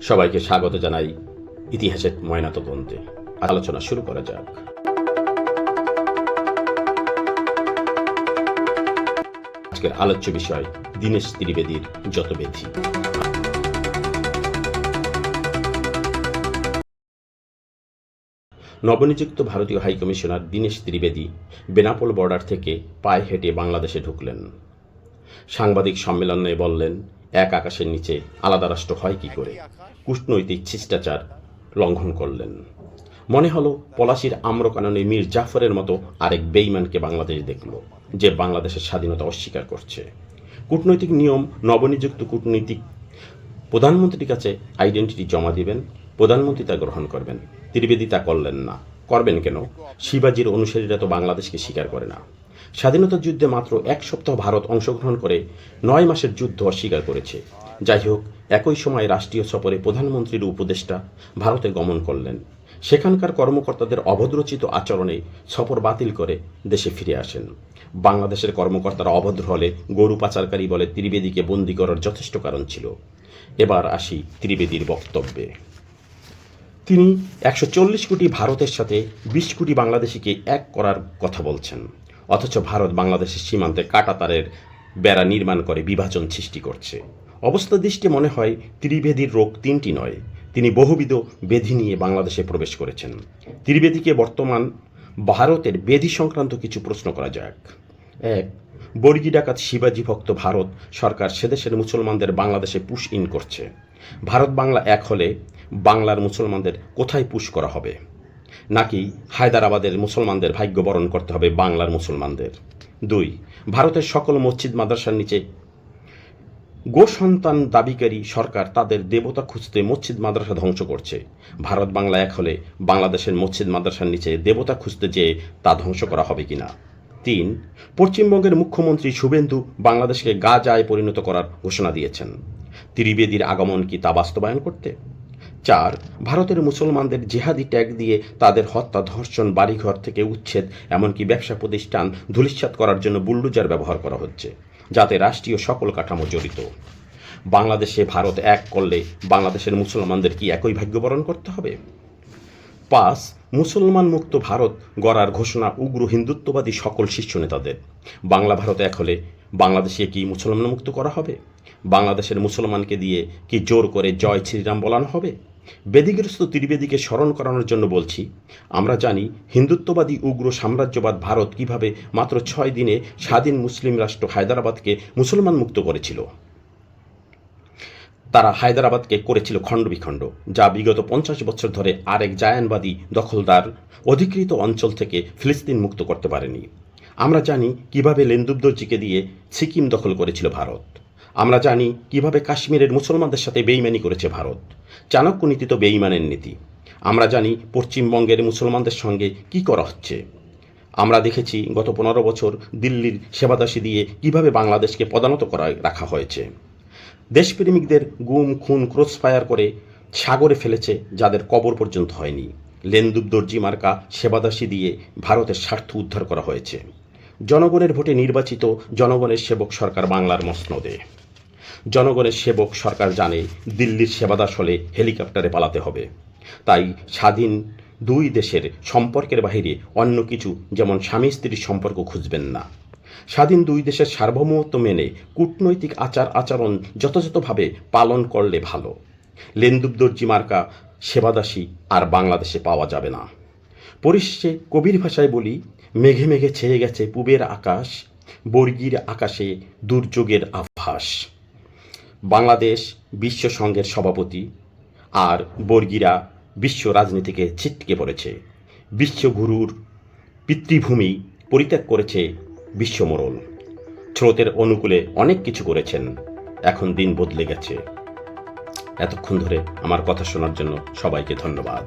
সবাইকে স্বাগত জানাই ইতিহাসের ময়নাতদন্তে। আলোচনা শুরু করা যাক। আজকের আলোচ্য বিষয় দীনেশ ত্রিবেদীর যত ব্যাধি। নবনিযুক্ত ভারতীয় হাইকমিশনার দীনেশ ত্রিবেদী বেনাপোল বর্ডার থেকে পায়ে হেঁটে বাংলাদেশে ঢুকলেন। সাংবাদিক সম্মেলনে বললেন, এক আকাশের নিচে আলাদা রাষ্ট্র হয় কি করে? কূটনৈতিক শিষ্টাচার লঙ্ঘন করলেন। মনে হলো পলাশির আম্রকাননে মীর জাফরের মতো আরেক বেইমানকে বাংলাদেশ দেখল, যে বাংলাদেশের স্বাধীনতা অস্বীকার করছে। কূটনৈতিক নিয়ম, নবনিযুক্ত কূটনীতিক প্রধানমন্ত্রীর কাছে আইডেন্টিটি জমা দিবেন, প্রধানমন্ত্রী তা গ্রহণ করবেন। ত্রিবেদী তা করলেন না। করবেন কেন? শিবাজির অনুসারীরা তো বাংলাদেশকে স্বীকার করে না। স্বাধীনতার যুদ্ধে মাত্র এক সপ্তাহ ভারত অংশগ্রহণ করে 9 মাসের যুদ্ধ অস্বীকার করেছে। যাই হোক, একই সময় রাষ্ট্রীয় সফরে প্রধানমন্ত্রীর উপদেষ্টা ভারতে গমন করলেন। সেখানকার কর্মকর্তাদের অভদ্রচিত আচরণে সফর বাতিল করে দেশে ফিরে আসেন। বাংলাদেশের কর্মকর্তারা অভদ্র হলে গরু পাচারকারী বলে ত্রিবেদীকে বন্দী করার যথেষ্ট কারণ ছিল। এবার আসি ত্রিবেদীর বক্তব্যে। তিনি 140 কোটি ভারতের সাথে 20 কোটি বাংলাদেশিকে এক করার কথা বলছেন, অথচ ভারত বাংলাদেশের সীমান্তে কাঁটাতারের বেড়া নির্মাণ করে বিভাজন সৃষ্টি করছে। অবস্থা দৃষ্টি মনে হয় ত্রিবেদীর রোগ 3টি নয়, তিনি বহুবিধ ব্যাধি নিয়ে বাংলাদেশে প্রবেশ করেছেন। ত্রিবেদীকে বর্তমান ভারতের ব্যাধি সংক্রান্ত কিছু প্রশ্ন করা যাক। 1. বর্গী ডাকাত শিবাজি ভক্ত ভারত সরকার সেদেশের মুসলমানদের বাংলাদেশে পুশ ইন করছে। ভারত বাংলা এক হলে বাংলার মুসলমানদের কোথায় পুশ করা হবে? নাকি হায়দ্রাবাদের মুসলমানদের ভাগ্য বরণ করতে হবে বাংলার মুসলমানদের? 2. ভারতের সকল মসজিদ মাদ্রাসার নিচে গোসন্তান দাবিকারী সরকার তাদের দেবতা খুঁজতে মসজিদ মাদ্রাসা ধ্বংস করছে। ভারত বাংলা এক হলে বাংলাদেশের মসজিদ মাদ্রাসার নিচে দেবতা খুঁজতে যেয়ে তা ধ্বংস করা হবে কিনা? 3. পশ্চিমবঙ্গের মুখ্যমন্ত্রী শুভেন্দু বাংলাদেশকে গাজায় পরিণত করার ঘোষণা দিয়েছেন। ত্রিবেদীর আগমন কি তা বাস্তবায়ন করতে? 4. ভারতের মুসলমানদের জেহাদি ট্যাগ দিয়ে তাদের হত্যা, ধর্ষণ, বাড়িঘর থেকে উচ্ছেদ, এমনকি ব্যবসা প্রতিষ্ঠান ধূলিসাৎ করার জন্য বুলডোজার ব্যবহার করা হচ্ছে, যাতে রাষ্ট্রীয় সকল কাঠামো জড়িত। বাংলাদেশে ভারত এক করলে বাংলাদেশের মুসলমানদের কি একই ভাগ্য বরণ করতে হবে? 5. মুসলমান মুক্ত ভারত গড়ার ঘোষণা উগ্র হিন্দুত্ববাদী সকল শীর্ষ নেতাদের। বাংলা ভারত এক হলে বাংলাদেশে কি মুসলমান মুক্ত করা হবে? বাংলাদেশের মুসলমানকে দিয়ে কি জোর করে জয় শ্রীরাম বলানো হবে? ব্যাধিগ্রস্ত ত্রিবেদীকে স্মরণ করানোর জন্য বলছি, আমরা জানি হিন্দুত্ববাদী উগ্র সাম্রাজ্যবাদ ভারত কিভাবে মাত্র 6 দিনে স্বাধীন মুসলিম রাষ্ট্র হায়দ্রাবাদকে মুসলমান মুক্ত করেছিল। তারা হায়দ্রাবাদকে করেছিল খণ্ডবিখণ্ড, যা বিগত 50 বছর ধরে আরেক জায়ানবাদী দখলদার অধিকৃত অঞ্চল থেকে ফিলিস্তিন মুক্ত করতে পারেনি। আমরা জানি কিভাবে লেন্দুবদর্জিকে দিয়ে সিকিম দখল করেছিল ভারত। আমরা জানি কিভাবে কাশ্মীরের মুসলমানদের সাথে বেইমানি করেছে ভারত। চাণক্য নীতি তো বেইমানের নীতি। আমরা জানি পশ্চিমবঙ্গের মুসলমানদের সঙ্গে কি করা হচ্ছে। আমরা দেখেছি গত 15 বছর দিল্লির সেবাদাসী দিয়ে কিভাবে বাংলাদেশকে পদানত করা রাখা হয়েছে। দেশপ্রেমিকদের গুম, খুন, ক্রসফায়ার করে সাগরে ফেলেছে, যাদের কবর পর্যন্ত হয়নি। লেন্দুবদর্জি মার্কা সেবাদাসী দিয়ে ভারতের স্বার্থ উদ্ধার করা হয়েছে। জনগণের ভোটে নির্বাচিত জনগণের সেবক সরকার বাংলার মসনদে। জনগণের সেবক সরকার জানে দিল্লির সেবাদাস হলে হেলিকপ্টারে পালাতে হবে। তাই স্বাধীন 2 দেশের সম্পর্কের বাইরে অন্য কিছু, যেমন স্বামী স্ত্রীর সম্পর্ক খুঁজবেন না। স্বাধীন 2 দেশের সার্বভৌমত্ব মেনে কূটনৈতিক আচরণ যথাযথভাবে পালন করলে ভালো। লেন্দুবদর্জি মার্কা সেবাদাসী আর বাংলাদেশে পাওয়া যাবে না। পরিশেষে কবির ভাষায় বলি, মেঘে মেঘে ছেয়ে গেছে পূবের আকাশ, বর্গীর আকাশে দুর্যোগের আভাস। বাংলাদেশ বিশ্ব সংঘের সভাপতি, আর বর্গীরা বিশ্ব রাজনীতিকে ছিটকে পড়েছে। বিশ্বগুরুর পিতৃভূমি পরিত্যাগ করেছে বিশ্বমোড়ল। স্রোতের অনুকূলে অনেক কিছু করেছেন, এখন দিন বদলে গেছে। এতক্ষণ ধরে আমার কথা শোনার জন্য সবাইকে ধন্যবাদ।